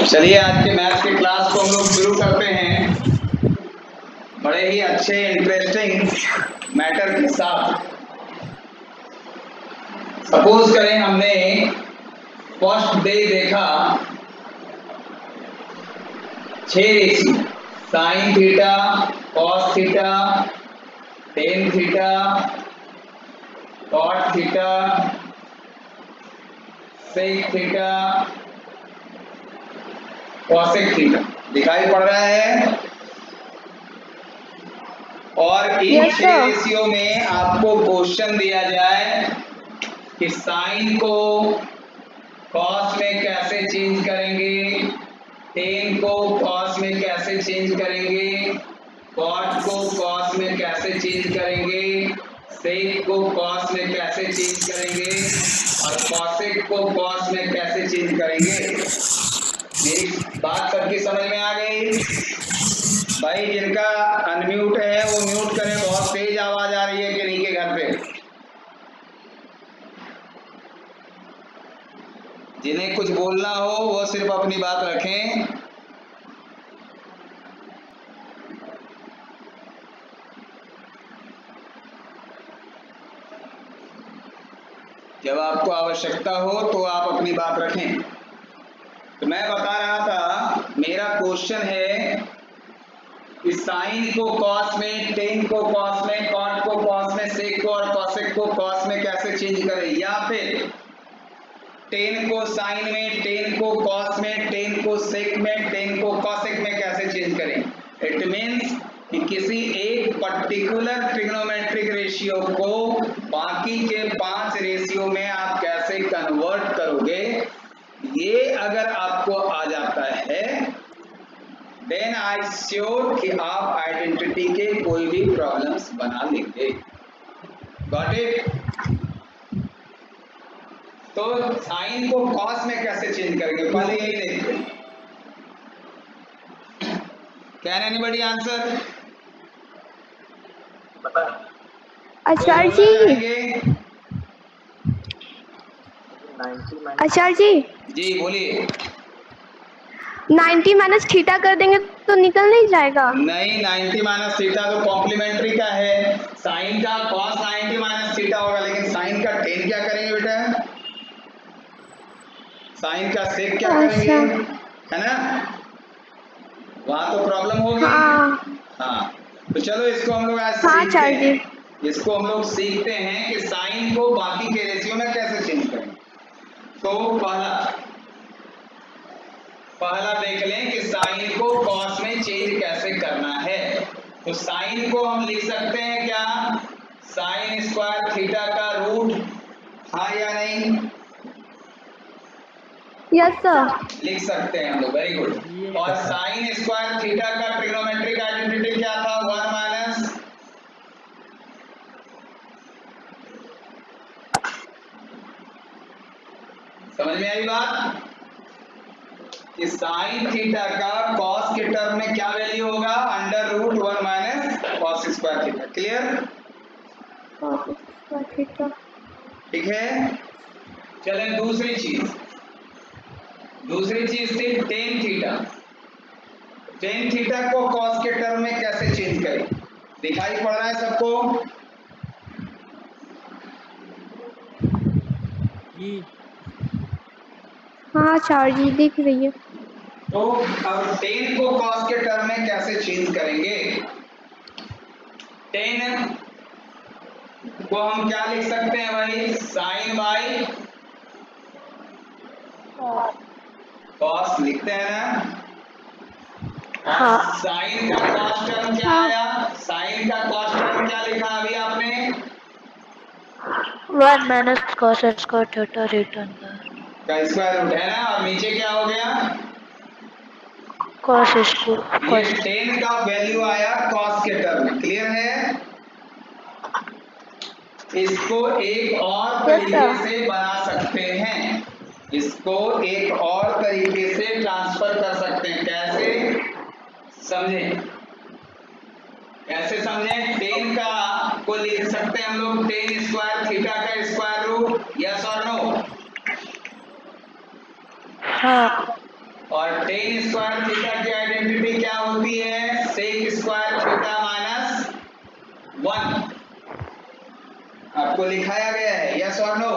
चलिए आज के मैथ्स की क्लास को हम लोग शुरू करते हैं बड़े ही अच्छे इंटरेस्टिंग मैटर के साथ। सपोज करें हमने फर्स्ट डे देखा 6 ratio sine theta, cos theta, tan theta, cot theta, sec theta, cosec theta दिखाई पड़ रहा है। और इन 6 रेशियो में आपको क्वेश्चन दिया जाए कि साइन को कॉस में कैसे चेंज करेंगे, टेन को कॉस में कैसे चेंज करेंगे, कॉट को कॉस में कैसे चेंज करेंगे, सेक को कॉस में कैसे चेंज करेंगे और कॉसेक को कॉस में कैसे चेंज करेंगे। मेरी बात सबकी समझ में आ गई? भाई जिनका अनम्यूट है वो म्यूट करें, बहुत तेज आवाज आ रही है किन्हीं के घर पे। जिन्हें कुछ बोलना हो वो सिर्फ अपनी बात रखें। जब आपको आवश्यकता हो तो आप अपनी बात रखें। तो मैं बता रहा था, मेरा क्वेश्चन है कि साइन को कॉस में, टेन को कॉस में, कॉट को कॉस में, सेक को और कॉसेक को कॉस में कैसे चेंज करें, या फिर टेन को साइन में, टेन को कॉस में, टेन को सेक में, टेन को कॉसेक में कैसे चेंज करें। इट मीन्स कि किसी एक पर्टिकुलर ट्रिग्नोमेट्रिक रेशियो को बाकी के 5 रेशियो में आप कैसे कन्वर्ट करोगे, ये अगर आपको आ जाता है देन आई श्योर कि आप आइडेंटिटी के कोई भी प्रॉब्लम्स बना लेंगे। Got it? तो साइन को कॉस में कैसे चेंज करेंगे पहले यही देखते हैं। Can anybody answer? Acharya ji, जी बोलिए। 90 माइनस थीटा कर देंगे तो निकल नहीं जाएगा? नहीं, 90 माइनस थीटा तो कॉम्प्लीमेंट्री का है। साइन का कॉस 90 माइनस थीटा होगा, लेकिन साइन का टेन क्या करेंगे बेटा? साइन का सेक क्या करेंगे? है ना, वहां तो प्रॉब्लम होगी। हाँ तो चलो इसको हम लोग आज सीखते हैं। इसको हम लोग सीखते हैं कि साइन को बाकी के रेशियो में कैसे चेंज करें। तो पहला देख लें कि साइन को कॉस में चेंज कैसे करना है। तो साइन को हम लिख सकते हैं क्या? साइन स्क्वायर थीटा का रूट, हाँ या नहीं? Yes sir. लिख सकते हैं हम लोग, वेरी गुड। और साइन स्क्वायर थीटा का ट्रिग्नोमेट्रिक आइडेंटिटी क्या था? 1 माइनस समझ में आई बात कि साइन थीटा का कॉस के टर्म में क्या वैल्यू होगा? Under root 1 minus cos square theta. Clear? ठीक है। चलें दूसरी चीज थी टेन थीटा। टेन थीटा को कॉस के टर्म में कैसे चेंज करें? दिखाई पड़ रहा है सबको? हाँ आचार्य जी दिख रही है। तो अब टेन को कॉस के टर्म में कैसे चेंज करेंगे? टेन को हम क्या लिख सकते हैं भाई? साइन बाई कॉस लिखते हैं ना। और साइन का कॉस टर्म क्या आया? साइन का कॉस टर्म क्या लिखा अभी आपने? 1 minus cos square theta return का स्क्वायर रूट है ना। और नीचे क्या हो गया? Cos square. ये टेन का वैल्यू आया कॉस के टर्म में। क्लियर है? इसको एक और तरीके से बना सकते हैं, इसको एक और तरीके से ट्रांसफर कर सकते हैं। कैसे समझें? कैसे समझें? टेन का को लिख सकते हैं हम लोग टेन स्क्वायर थीटा का स्क्वायर रूट। यस और नो? हाँ। और टेन स्क्वायर थीटा की आइडेंटिटी क्या होती है? Sec square theta minus 1। आपको लिखाया गया है, यस और नो?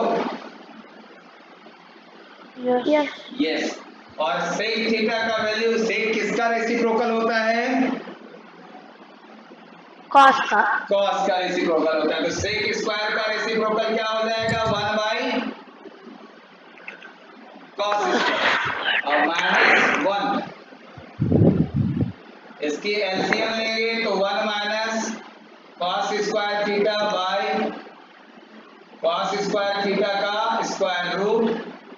यस। यस। और सेक थीटा का वैल्यू, सेक किसका रेसिप्रोकल होता है? कॉस का। कॉस का रेसिप्रोकल होता है। तो सेक स्क्वायर का रेसिप्रोकल क्या हो जाएगा? 1 बाई कॉस स्क्वायर और माइनस 1। इसकी एलसीएम लेंगे तो 1 minus cos square theta by cos square theta का स्क्वायर रूट,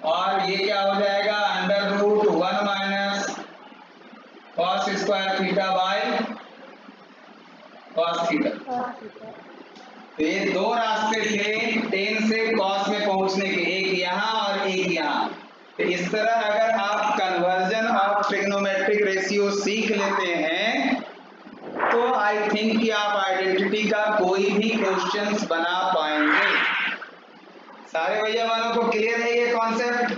और ये क्या हो जाएगा? Under root 1 minus cos square theta by cos theta. तो ये दो रास्ते थे टेन से कॉस में पहुंचने के, एक यहाँ और एक यहाँ। तो इस तरह अगर आप कन्वर्जन ऑफ ट्रिग्नोमेट्रिक रेशियो सीख लेते हैं तो आई थिंक कि आप आइडेंटिटी का कोई भी क्वेश्चंस बना पाएंगे। सारे भैया वालों को क्लियर है ये कॉन्सेप्ट?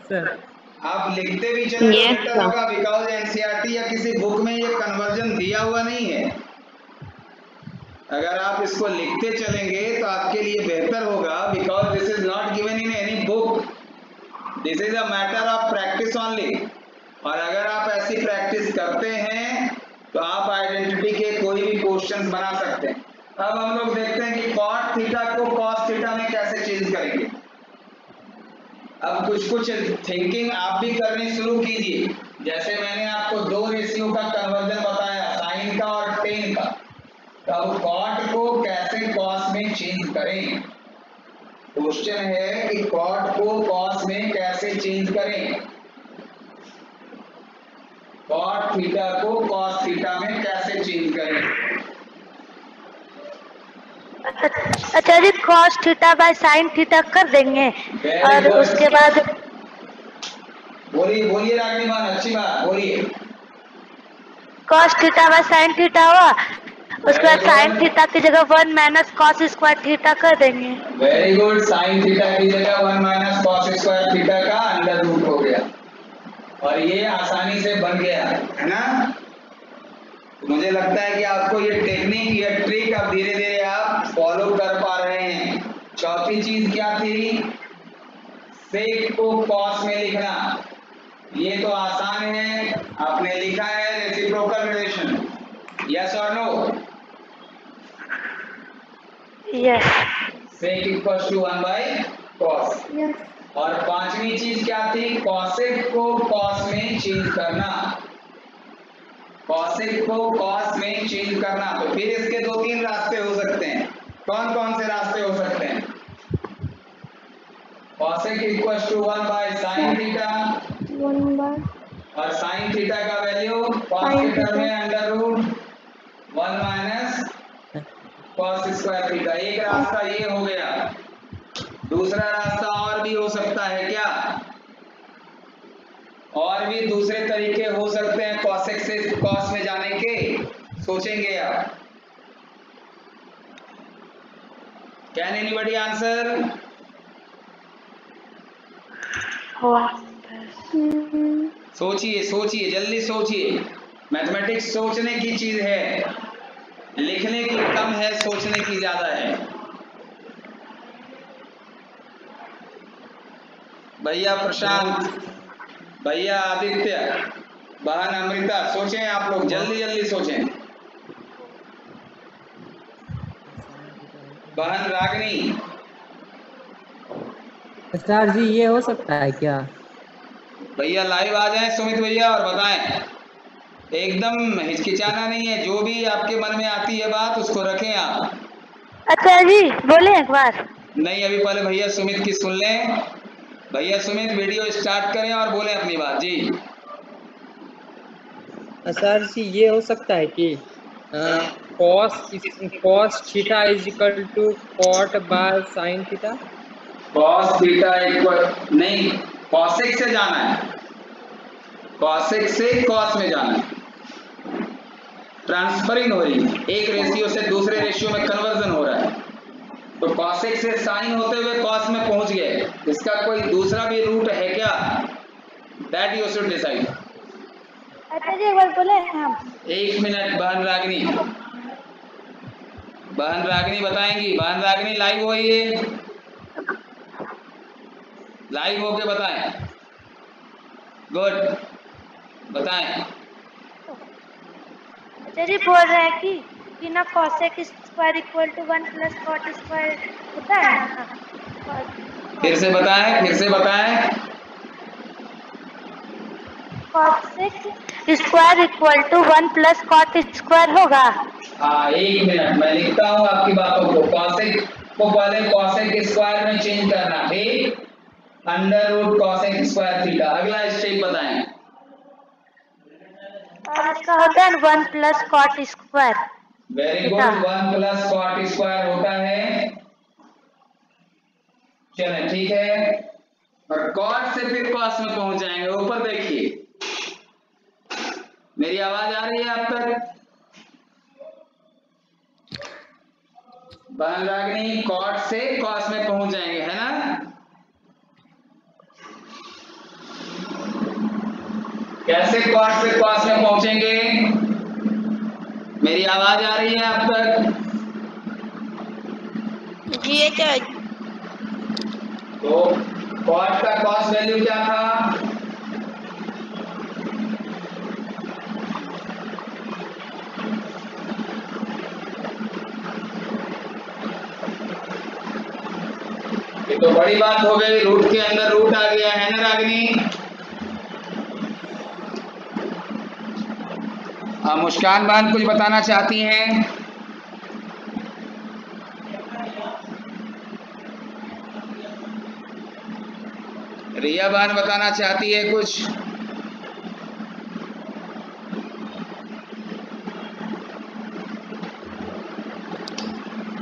सर आप लिखते भी चले तो बेटर होगा, बिकॉज एनसीईआरटी या किसी बुक में ये कन्वर्जन दिया हुआ नहीं है। अगर आप इसको लिखते चलेंगे तो आपके लिए बेहतर होगा, because this is not given in any book, this is a matter of practice only. और अगर आप ऐसी प्रैक्टिस करते हैं तो आप आइडेंटिटी के कोई भी क्वेश्चंस बना सकते हैं। अब हम लोग देखते हैं कि कॉट थीटा को कॉस थीटा में कैसे चेंज करेंगे। अब कुछ थिंकिंग आप भी करनी शुरू कीजिए। जैसे मैंने आपको दो रेशियो का कन्वर्जन बताया, साइन का और टेन का। तो अब कॉट को कैसे कॉस में चेंज करें? क्वेश्चन है कि कॉट को कॉस में कैसे चेंज करें, कॉट थीटा को कॉस थीटा में कैसे चेंज करें। अच्छा जी, cos theta by sine theta कर देंगे और उसके बाद बोलिए बोलिए रागिनी मान, अच्छी बात, बोलिए। Cos theta by sine theta हुआ, उसके बाद साइन थीटा की जगह 1 माइनस कॉस स्क्वायर थीटा कर देंगे। Very good. साइन थीटा की जगह 1 माइनस कॉस स्क्वायर थीटा का अंडर रूट हो गया और ये आसानी से बन गया, है ना? मुझे लगता है कि आपको ये टेक्निक, ये ट्रिक अब धीरे धीरे आप फॉलो कर पा रहे हैं। चौथी चीज क्या थी? सेक को कॉस में लिखना। ये तो आसान है, आपने लिखा है रेसिप्रोकल रिलेशन, यस और no? Yes. Sec equals to 1 by cos. और पांचवी चीज क्या थी? कॉसेक को कॉस में चेंज करना, कॉसेक को कॉस में चेंज करना। तो फिर इसके दो तीन रास्ते हो सकते हैं। कौन कौन से रास्ते हो सकते हैं? Cosec equals to 1 by sine theta, 1 by और साइन थीटा का वैल्यू कॉस के टर्म में under root 1 minus cos square theta. एक रास्ता ये हो गया। दूसरा रास्ता और भी हो सकता है क्या? और भी दूसरे तरीके हो सकते हैं कॉसेक से कॉस में जाने के, सोचेंगे आप? Can anybody answer? सोचिए सोचिए, जल्दी सोचिए। मैथमेटिक्स सोचने की चीज है, लिखने की कम है, सोचने की ज्यादा है। भैया प्रशांत, भैया आदित्य, बहन अमृता, सोचें आप लोग, जल्दी जल्दी सोचें। बहन रागिनी। सर जी ये हो सकता है क्या? भैया लाइव आ जाएं सुमित भैया और बताएं, एकदम हिचकिचाना नहीं है, जो भी आपके मन में आती है बात उसको रखें आप। अच्छा जी बोले एक बार। नहीं, अभी पहले भैया सुमित की सुन लें। भैया सुमित वीडियो स्टार्ट करें और बोलें अपनी बात जी। सर जी ये हो सकता है कि cos theta is equal to cot by sine theta. Cos theta equal नहीं, कॉसेक से जाना है, कॉसेक से कॉस में जाना है। ट्रांसफरिंग हो रही है, एक रेशियो से दूसरे रेशियो में कन्वर्जन हो रहा है। तो कॉसेक से साइन होते हुए कॉस में पहुंच गए, इसका कोई दूसरा भी रूट है क्या? That you should decide. अच्छा जी एक बार बोले हम। 1 मिनट, बहन रागिनी बताएंगी। बहन रागिनी लाइव हो, ये लाइव होके बताएं। गुड, बताएं। अच्छा जी बोल रहे हैं कि ना cosec square equal to 1 plus cot square होता है ना। फिर से बताएं, cosec square equal to 1 plus cot square होगा। हाँ 1 मिनट, मैं लिखता हूँ आपकी बातों को। कॉसेक को पहले कॉसेक स्क्वायर में चेंज करना, ठीक? Under root cosec square theta. अगला स्टेप बताएं। और इसका होता है 1 plus cot square. Very good, 1 plus cot square होता है। चलें, ठीक है। और cot से फिर cos में पहुंच जाएंगे। ऊपर देखिए, मेरी आवाज आ रही है आप तक? बहन रागिनी, cot से cos में पहुंच जाएंगे, है ना? कैसे cot से cos में पहुंचेंगे? मेरी आवाज आ रही है आप तक? जी अच्छा। तो cot का cos वैल्यू क्या था? ये तो बड़ी बात हो गई, रूट के अंदर रूट आ गया, है ना रागिनी? मुस्कान बहन कुछ बताना चाहती हैं? रिया बहन बताना चाहती है कुछ?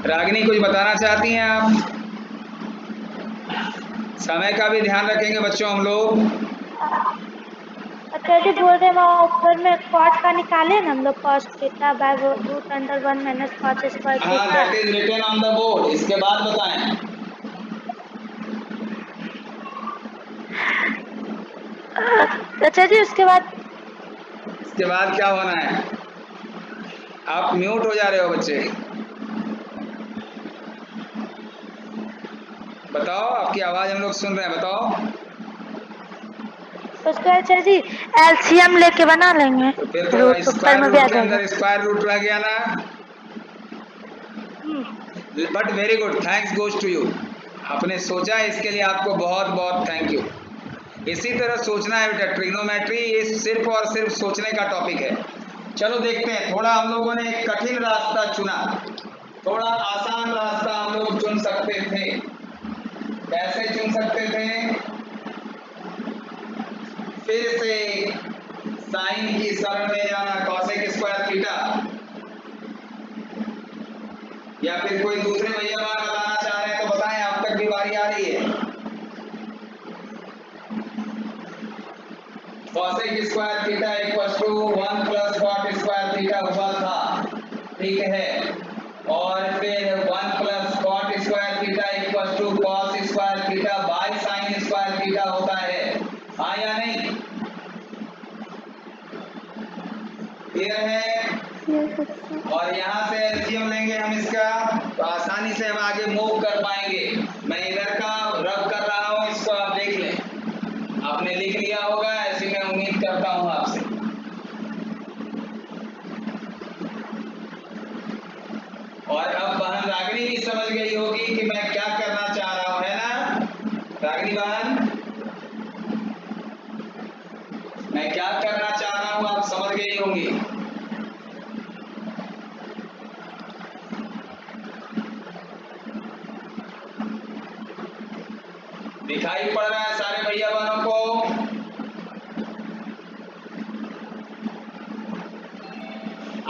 रागिनी कुछ बताना चाहती हैं आप? समय का भी ध्यान रखेंगे बच्चों हम लोग। अच्छा जी बोल रहे वहाँ ऊपर में cot का निकाले ना हम लोग cos theta by root under 1 minus cot square हाँ, theta. That is written on the board. इसके बाद बताएं। अच्छा जी इसके बाद क्या होना है? आप म्यूट हो जा रहे हो बच्चे। बताओ, आपकी आवाज हम लोग सुन रहे हैं, बताओ। उसका अच्छा जी एलसीएम लेके बना लेंगे। तो फिर तो रूट ऊपर स्क्वायर में भी आ रूट के जाएगा। अंदर स्क्वायर रूट रह गया ना। But very good, thanks goes to you. आपने सोचा, इसके लिए आपको बहुत बहुत थैंक यू। इसी तरह सोचना है बेटा। ट्रिग्नोमेट्री ये सिर्फ और सिर्फ सोचने का टॉपिक है। चलो देखते हैं, थोड़ा हम लोगों ने एक कठिन रास्ता चुना, थोड़ा आसान रास्ता हम लोग चुन सकते थे। कैसे चुन सकते थे? फिर से साइन की शरण में जाना, कॉसेक स्क्वायर थीटा, या फिर कोई दूसरे भैया बात बताना चाह रहे हैं तो बताएं, आप तक भी बारी आ रही है। Cosec square theta equal to 1 plus cot square theta हुआ था, ठीक है? और फिर 1 plus cot square theta equal to cos square theta by sine square theta होता है, हाँ या नहीं? क्लियर है? और यहाँ से एलसीएम लेंगे हम इसका, तो आसानी से हम आगे मूव कर पाएंगे। मैं इधर का रब कर रहा हूँ, इसको आप देख लें। आपने लिख लिया होगा, ऐसी मैं उम्मीद करता हूँ आपसे। और अब बहन रागिनी भी समझ गई होगी कि मैं क्या करना चाह रहा हूँ, है ना रागिनी बहन? मैं क्या करना चाह रहा हूँ आप समझ गई होंगी। दिखाई पड़ रहा है सारे भैया बहनों को?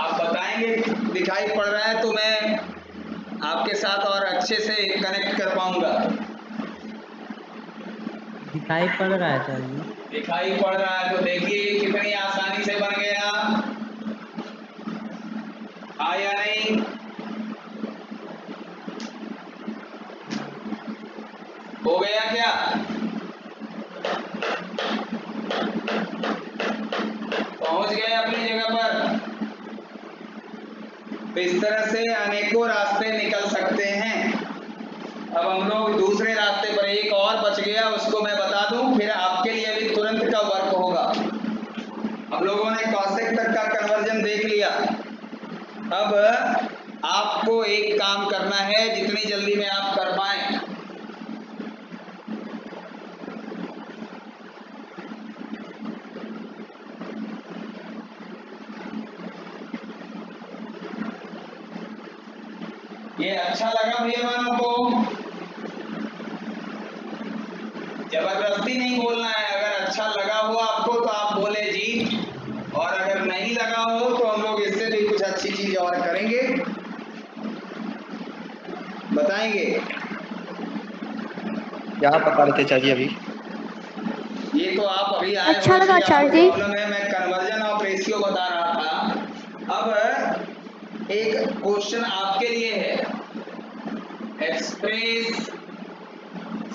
आप बताएंगे दिखाई पड़ रहा है तो मैं आपके साथ और अच्छे से कनेक्ट कर पाऊंगा। दिखाई पड़ रहा है सर जी। दिखाई पड़ रहा है तो देखिए कितनी आसानी से बन गया, हाँ या नहीं? गया क्या? पहुंच गए अपनी जगह पर? तो इस तरह से अनेकों रास्ते निकल सकते हैं। अब हम लोग दूसरे रास्ते पर, एक और बच गया, उसको मैं बता दूं, फिर आपके लिए भी तुरंत का वर्क होगा। हम लोगों ने कॉसेक तक का कन्वर्जन देख लिया। अब आपको एक काम करना है, जितनी जल्दी में आप कर पाएं। ये अच्छा लगा भैया बहनों को? जबरदस्ती नहीं बोलना है। अगर अच्छा लगा हो आपको तो आप बोले जी, और अगर नहीं लगा हो तो हम लोग इससे भी कुछ अच्छी चीज और करेंगे, बताएंगे। क्या बता रहे थे चाची अभी? ये तो आप अभी आए अच्छा हो, लगा इसलिए आपको आचार्य जी। प्रॉब्लम है। मैं कन्वर्जन ऑफ रेशियो बता रहा था। अब एक क्वेश्चन आपके लिए है, express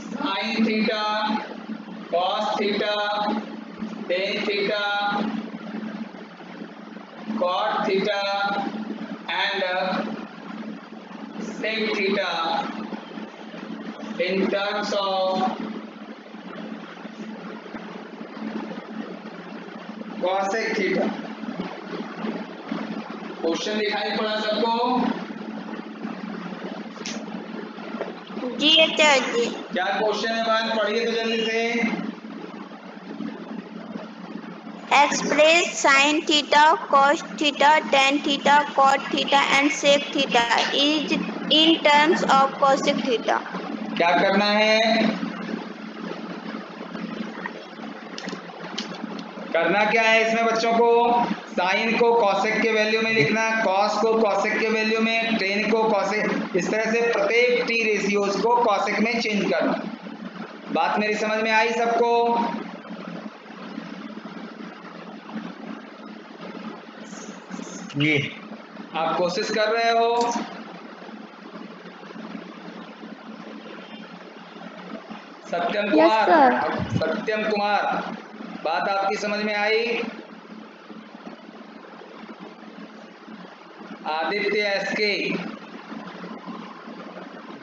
sine theta cos theta tan theta cot theta and sec theta in terms of cosec theta। Question दिखाई पड़ा सबको? जी आचार्य जी। क्या क्वेश्चन है बात? पढ़िए तो जल्दी से। Express sine theta cos theta tan theta cot theta and sec theta is in terms of cosec theta. क्या करना है? करना क्या है इसमें बच्चों को? साइन को कॉसेक के वैल्यू में लिखना, कॉस को कॉसेक के वैल्यू में, टेन को कॉसेक, इस तरह से प्रत्येक टी रेशियोज को कॉसेक में चेंज करना। बात मेरी समझ में आई सबको? जी। आप कोशिश कर रहे हो? सत्यम कुमार, सत्यम कुमार, बात आपकी समझ में आई? आदित्य एसके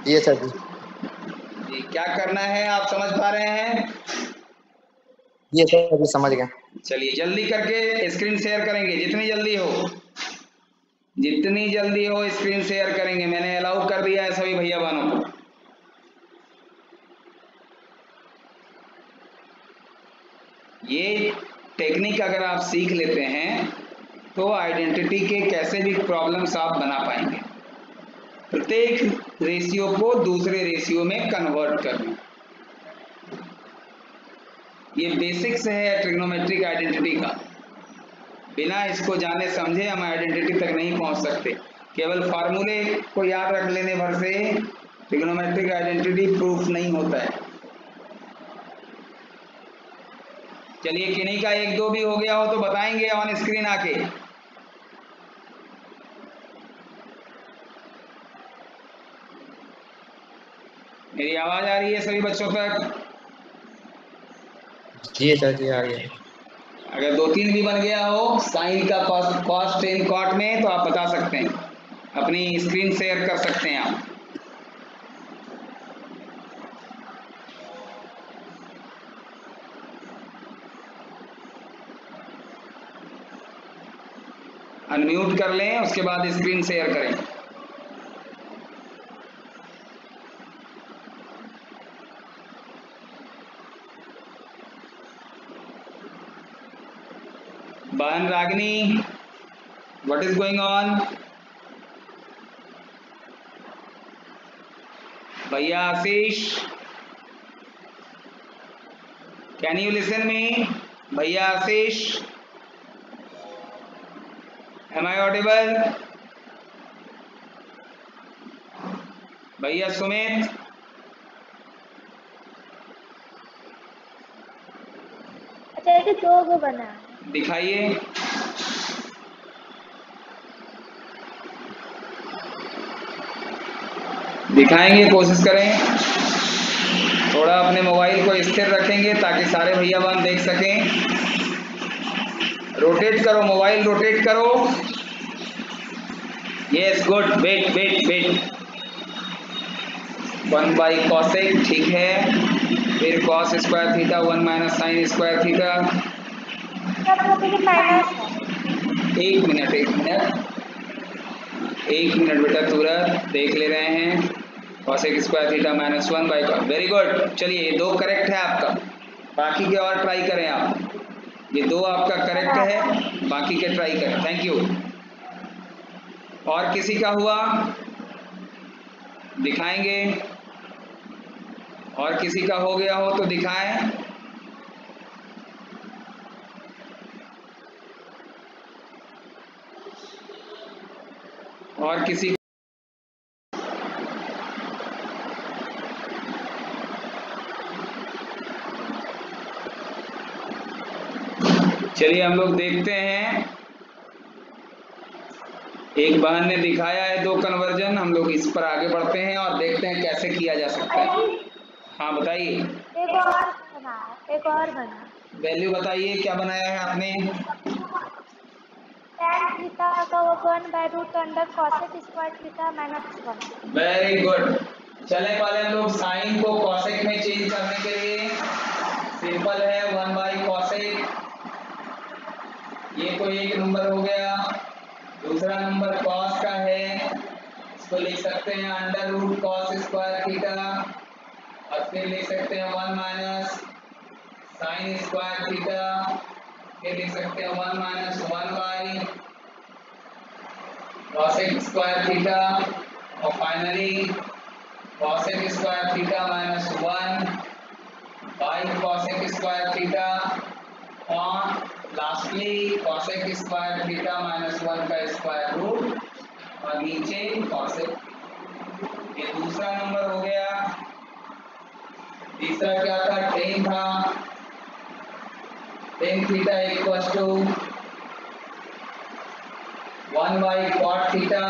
जी सर जी। जी, क्या करना है आप समझ पा रहे हैं? ये सर अभी समझ गए। चलिए जल्दी करके स्क्रीन शेयर करेंगे, जितनी जल्दी हो, जितनी जल्दी हो स्क्रीन शेयर करेंगे। मैंने अलाउ कर दिया है सभी भैया बहनों को। ये टेक्निक अगर आप सीख लेते हैं तो आइडेंटिटी के कैसे भी प्रॉब्लम्स आप बना पाएंगे। प्रत्येक रेशियो को दूसरे रेशियो में कन्वर्ट करना, ये बेसिक्स है ट्रिग्नोमेट्रिक आइडेंटिटी का। बिना इसको जाने समझे हम आइडेंटिटी तक नहीं पहुंच सकते। केवल फार्मूले को याद रख लेने भर से ट्रिग्नोमेट्रिक आइडेंटिटी प्रूफ नहीं होता है। चलिए किन्हीं का एक दो भी हो गया हो तो बताएंगे ऑन स्क्रीन आके। मेरी आवाज आ रही है सभी बच्चों तक? जी सर जी आ गया। अगर दो तीन भी बन गया हो साइन का कॉस टेन कॉट में तो आप बता सकते हैं, अपनी स्क्रीन शेयर कर सकते हैं आप। अनम्यूट कर लें, उसके बाद स्क्रीन शेयर करें। बहन Ragini, what is going on? भैया आशीष, कैन यू लिसन मी? भैया आशीष, एम आई ऑडिबल? भैया सुमित, अच्छा ये दो गो बना है। दिखाइए। दिखाएंगे, कोशिश करें। थोड़ा अपने मोबाइल को स्थिर रखेंगे ताकि सारे भैया बहन देख सकें। रोटेट करो, मोबाइल रोटेट करो। Yes good, wait wait wait. 1 by cosec, ठीक है। फिर cos square theta 1 minus sine square theta. एक मिनट बेटा, तुरंत देख ले रहे हैं। Cosec square theta minus 1 by cos. Very good. चलिए ये 2 करेक्ट है आपका, बाकी के और ट्राई करें आप। ये 2 आपका करेक्ट है, बाकी के ट्राई करें। Thank you. और किसी का हुआ दिखाएंगे? और किसी का हो गया हो तो दिखाएं। और किसी चलिए हम लोग देखते हैं। एक बहन ने दिखाया है 2 कन्वर्जन, हम लोग इस पर आगे बढ़ते हैं और देखते हैं कैसे किया जा सकता है। हाँ बताइए। एक और बना। वैल्यू बताइए क्या बनाया है आपने? tan थीटा का 1 by root under cosec square theta minus 1। Very good. चले पहले हम लोग साइन को कॉसेक में चेंज करने के लिए सिंपल है 1 बाई कॉसेक। ये कोई एक नंबर हो गया। दूसरा नंबर कॉस का है, इसको लिख सकते हैं under root cos square theta. और फिर लिख सकते हैं 1 माइनस साइन स्क्वायर थीटा। फिर लिख सकते हैं 1 minus 1 by cosec square theta. और finally cosec square theta minus 1 by cosec square theta. और lastly cosec square theta minus 1 का स्क्वायर रूट और नीचे कॉसेक। ये दूसरा नंबर हो गया। तीसरा क्या था? टेन था। Tan theta equal to 1 by cot theta.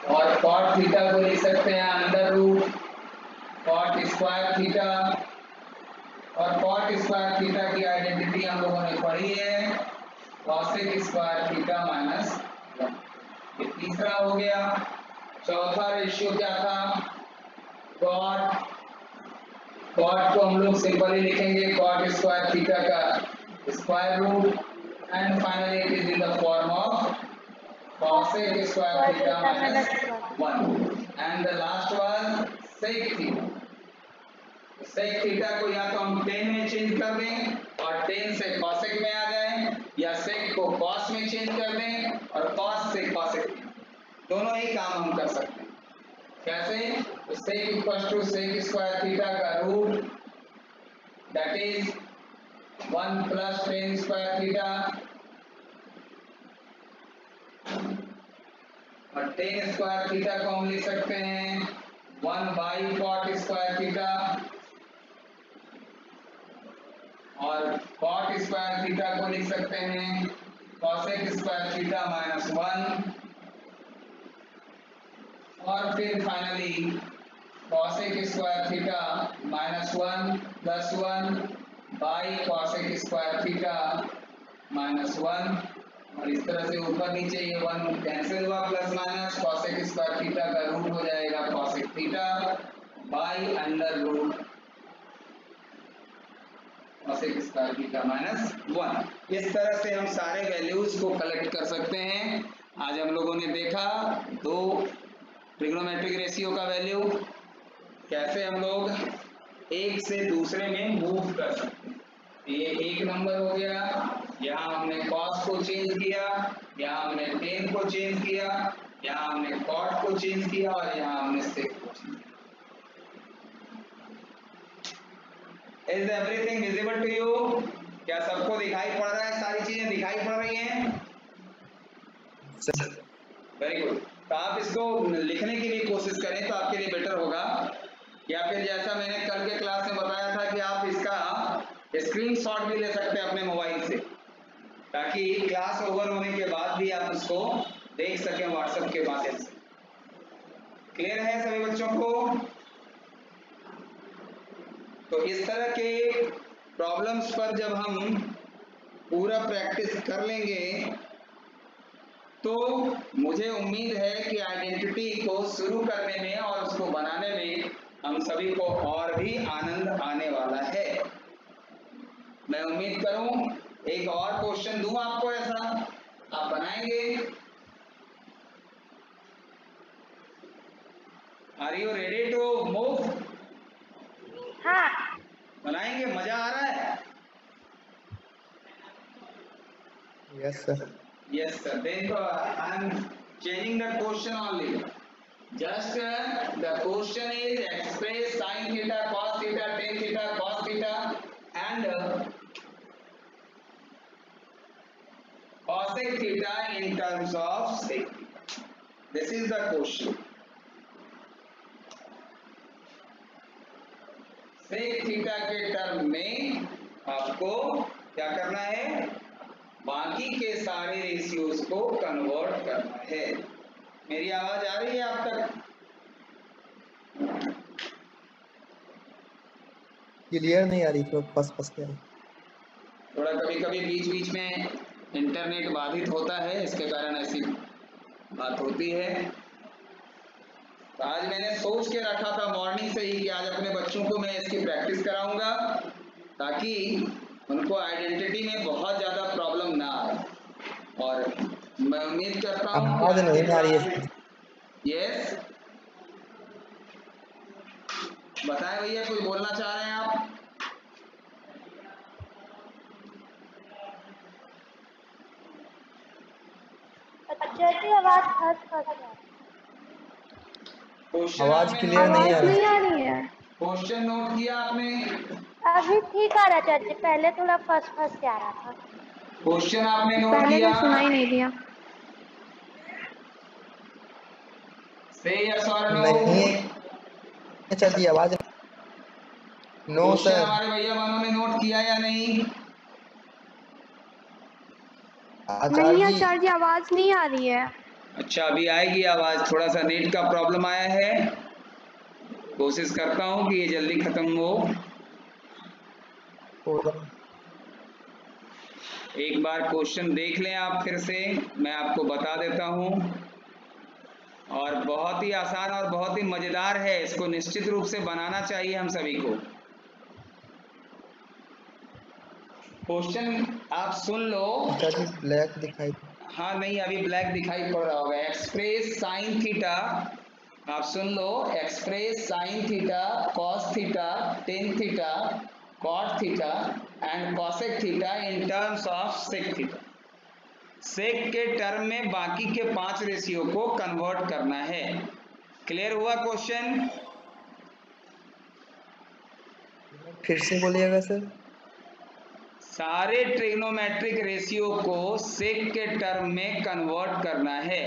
और कॉट थीटा को लिख सकते हैं under root cot square theta. और कॉट स्क्वायर थीटा की आइडेंटिटी हम लोगों ने पढ़ी है, कॉसेक स्क्वायर थीटा माइनस 1। ये तीसरा हो गया। चौथा रेशियो क्या था? कॉट को हम लोग सिंपली लिखेंगे कॉट स्क्वायर थीटा का square root. And finally it is in the form of cosec square theta minus 1। And the last one sec theta. Sec theta को या तो हम टेन में चेंज कर दें और टेन से कॉसेक में आ जाए, या सेक को कॉस में चेंज कर दें और कॉस से कॉसेक। दोनों ही काम हम कर सकते हैं। कैसे? Sec equal to sec square theta का root that is 1 plus tan square theta. और टेन स्क्वायर थीटा को हम लिख सकते हैं 1 बाई कॉट स्क्वायर थीटा। और कॉट स्क्वायर थीटा को लिख सकते हैं कॉसेक स्क्वायर थीटा माइनस 1। और फिर finally cosec square theta minus 1 plus 1 by cosec square theta minus 1। और इस तरह से ऊपर नीचे ये 1 कैंसिल हुआ, plus minus cosec square theta का रूट हो जाएगा cosec theta by under root cosec square theta minus 1। इस तरह से हम सारे वैल्यूज को कलेक्ट कर सकते हैं। आज हम लोगों ने देखा 2 ट्रिग्नोमेट्रिक रेशियो का वैल्यू, कैसे हम लोग एक से दूसरे में मूव कर सकते हैं। ये एक नंबर हो गया। यहाँ हमने कॉस को चेंज किया, यहाँ हमने टेन को चेंज किया, यहाँ हमने कॉट को चेंज किया और यहाँ हमने सेक को चेंज किया। Is everything visible to you? क्या सबको दिखाई पड़ रहा है? सारी चीजें दिखाई पड़ रही हैं? Very good. तो आप इसको लिखने की भी कोशिश करें तो आपके लिए बेटर होगा, या फिर जैसा मैंने कल के क्लास में बताया था कि आप इसका स्क्रीनशॉट भी ले सकते हैं अपने मोबाइल से, ताकि क्लास ओवर होने के बाद भी आप उसको देख सकें व्हाट्सएप के माध्यम से। क्लियर है सभी बच्चों को? तो इस तरह के प्रॉब्लम्स पर जब हम पूरा प्रैक्टिस कर लेंगे तो मुझे उम्मीद है कि आइडेंटिटी को शुरू करने में और उसको बनाने में हम सभी को और भी आनंद आने वाला है। मैं उम्मीद करूं एक और क्वेश्चन दूं आपको, ऐसा आप बनाएंगे। Are you ready to move? हाँ। बनाएंगे? मजा आ रहा है? Yes sir. Yes, sir. Then I am changing the question only. Just the question is express sin theta, cos theta, tan theta, cos theta, and cosec theta in terms of sec theta. This is the question. sec theta के term में आपको क्या करना है? बाकी के सारे ratios को कन्वर्ट करना है। मेरी आवाज आ रही है आप तक? क्लियर नहीं आ रही, तो फस के आ रही। थोड़ा कभी कभी बीच बीच में इंटरनेट बाधित होता है, इसके कारण ऐसी बात होती है। तो आज मैंने सोच के रखा था मॉर्निंग से ही कि आज अपने बच्चों को मैं इसकी प्रैक्टिस कराऊंगा ताकि उनको आइडेंटिटी में बहुत ज्यादा प्रॉब्लम ना आए। और मैं उम्मीद करता हूँ आवाज नहीं आ रही है। यस, बताएं भैया, कुछ बोलना चाह रहे हैं आप? अच्छा जी, आवाज फंस गया। क्वेश्चन आवाज आपने क्लियर नहीं आ रही। आ रही है। क्वेश्चन नोट किया आपने? अभी ठीक आ रहा है चाची, पहले थोड़ा फंस के आ रहा था। क्वेश्चन आपने नोट किया? सुनाई नहीं दिया। से यस और नो? नहीं सर जी, आवाज नो क्वेश्चन सर। हमारे भैया बहनों ने नोट किया या नहीं? आचार्य जी आवाज नहीं आ रही है। अच्छा, अभी आएगी आवाज। थोड़ा सा नेट का प्रॉब्लम आया है, कोशिश करता हूँ कि ये जल्दी खत्म हो। एक बार क्वेश्चन देख लें आप फिर से, मैं आपको बता देता हूँ। और बहुत ही आसान और बहुत ही मजेदार है, इसको निश्चित रूप से बनाना चाहिए हम सभी को। क्वेश्चन आप सुन लो। आचार्य जी ब्लैक दिखाई। हाँ नहीं, अभी ब्लैक दिखाई पड़ रहा होगा। एक्सप्रेस साइन थीटा, आप सुन लो। Express sine theta, cos theta, tan theta, cot theta and cosec theta in terms of sec theta. Sec के टर्म में बाकी के 5 रेशियो को कन्वर्ट करना है। क्लियर हुआ क्वेश्चन? फिर से बोलिएगा सर। सारे ट्रिग्नोमेट्रिक रेशियो को सेक के टर्म में कन्वर्ट करना है।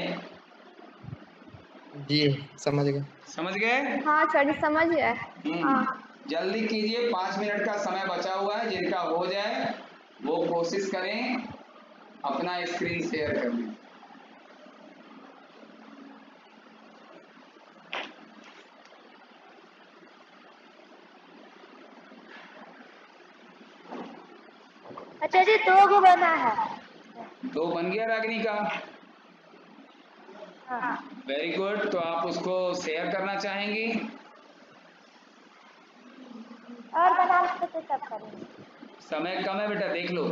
जी समझ गए। समझ गए? हाँ सर, समझ गए। जल्दी कीजिए, 5 मिनट का समय बचा हुआ है। जिनका हो जाए वो कोशिश करें अपना स्क्रीन शेयर करने। अच्छा जी, 2 गो बना है। 2 बन गया रागिनी का? हाँ। Very good. तो आप उसको शेयर करना चाहेंगी? और बना लेते तो तब करेंगे। समय कम है बेटा, देख लो।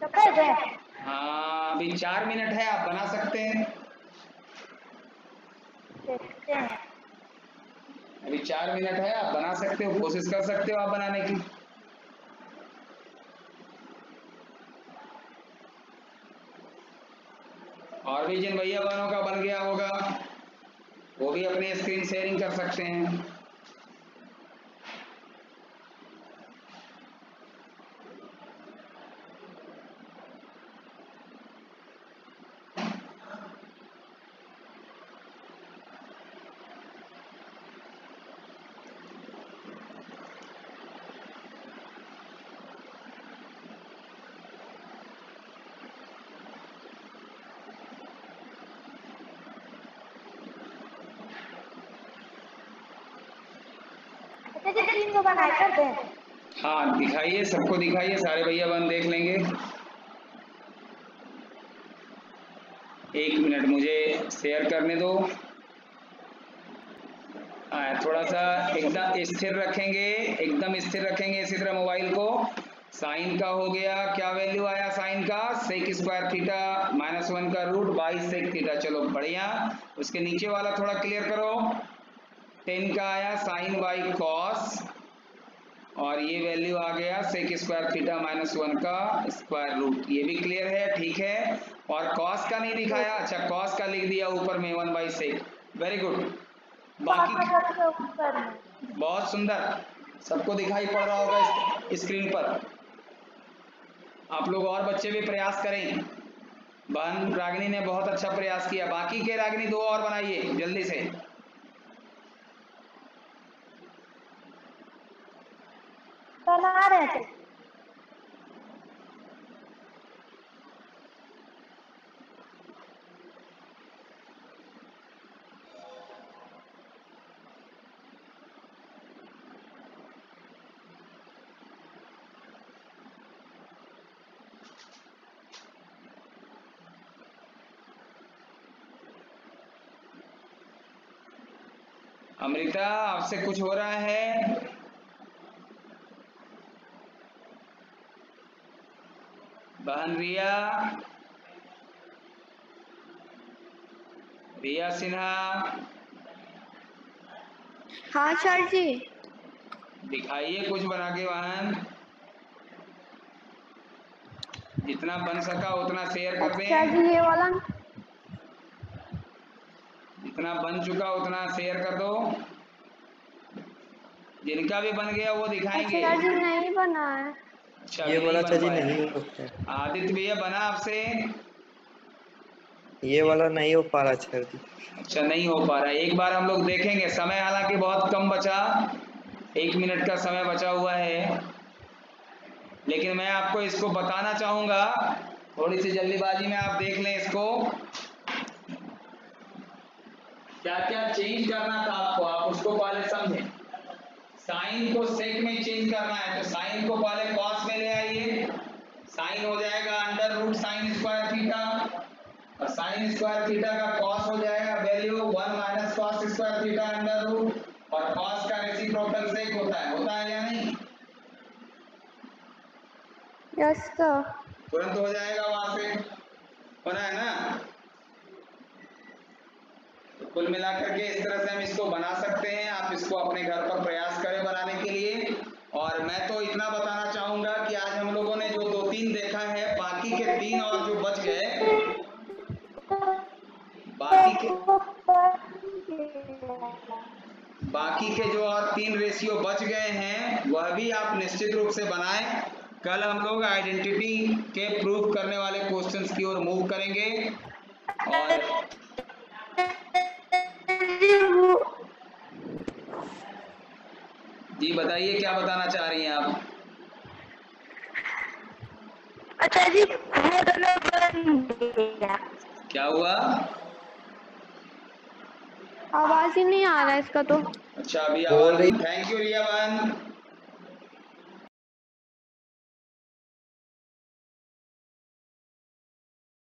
तो कर दे। हाँ, अभी 4 मिनट है, आप बना सकते हैं। देखते हैं। अभी 4 मिनट है, आप बना सकते हो, कोशिश कर सकते हो आप बनाने की। और भी जिन भैया बहनों का बन गया होगा वो भी अपनी स्क्रीन शेयरिंग कर सकते हैं। 3 को बनाए कर दें। हाँ दिखाइए, सबको दिखाइए, सारे भैया बहन देख लेंगे। 1 मिनट मुझे शेयर करने दो। थोड़ा सा एकदम स्थिर रखेंगे, एकदम स्थिर रखेंगे इसी तरह मोबाइल को। साइन का हो गया, क्या वैल्यू आया साइन का? सेक स्क्वायर थीटा -1 का रूट बाई सेक थीटा। चलो बढ़िया। उसके नीचे वाला थोड़ा क्लियर करो। 10 का आया साइन बाई कॉस, और ये वैल्यू आ गया सेक स्क्वायर थीटा -1 का स्क्वायर रूट। ये भी क्लियर है, ठीक है। और कॉस का नहीं दिखाया, अच्छा कॉस का लिख दिया ऊपर में 1 बाई सेक। Very good. बाकी बहुत सुंदर, सबको दिखाई पड़ रहा होगा स्क्रीन पर। आप लोग और बच्चे भी प्रयास करें। बहन रागिनी ने बहुत अच्छा प्रयास किया। बाकी के रागिनी 2 और बनाइए जल्दी से। बना रहे थे। अमृता आपसे कुछ हो रहा है? बहन रिया, रिया सिन्हा, हाँ सर जी। दिखाइए कुछ बना के बहन। जितना बन सका उतना शेयर कर अच्छा दें। जी, ये वाला जितना बन चुका उतना शेयर कर दो। जिनका भी बन गया वो दिखाएंगे। अच्छा जी नहीं बना है। अच्छा ये नहीं वाला बन चाची पाया। नहीं हो सकता है। आदित्य भैया बना आपसे? ये वाला नहीं हो पा रहा सर जी। अच्छा नहीं हो पा रहा है, एक बार हम लोग देखेंगे। समय हालांकि बहुत कम बचा, 1 मिनट का समय बचा हुआ है, लेकिन मैं आपको इसको बताना चाहूंगा। थोड़ी सी जल्दीबाजी में आप देख लें इसको। क्या क्या चेंज करना था आपको, आप उसको पहले समझें। साइन को सेक में चेंज करना है तो साइन को पहले कॉस में ले आइए। साइन हो जाएगा under root sine square theta, और साइन स्क्वायर थीटा का कॉस हो जाएगा value 1 minus cos square theta under root, और कॉस का रेसिप्रोकल सेक होता है या नहीं? Yes sir. तुरंत हो जाएगा, वहां से होना है ना। तो कुल मिलाकर के इस तरह से हम इसको बना सकते हैं। आप इसको अपने घर पर प्रयास करें बनाने के लिए। और मैं तो इतना बताना चाहूंगा कि आज हम लोगों ने जो 2-3 देखा है, बाकी के 3 और जो बच गए, बाकी के जो और 3 रेशियो बच गए हैं वह भी आप निश्चित रूप से बनाएं। कल हम लोग आइडेंटिटी के प्रूफ करने वाले क्वेश्चंस की ओर मूव करेंगे। और जी बताइए क्या बताना चाह रही हैं आप? अच्छा जी वो दोनों बन गया। क्या हुआ? आवाज ही नहीं आ रहा है इसका तो। अच्छा अभी बोल आवाज। रही। थैंक यू रिया बहन।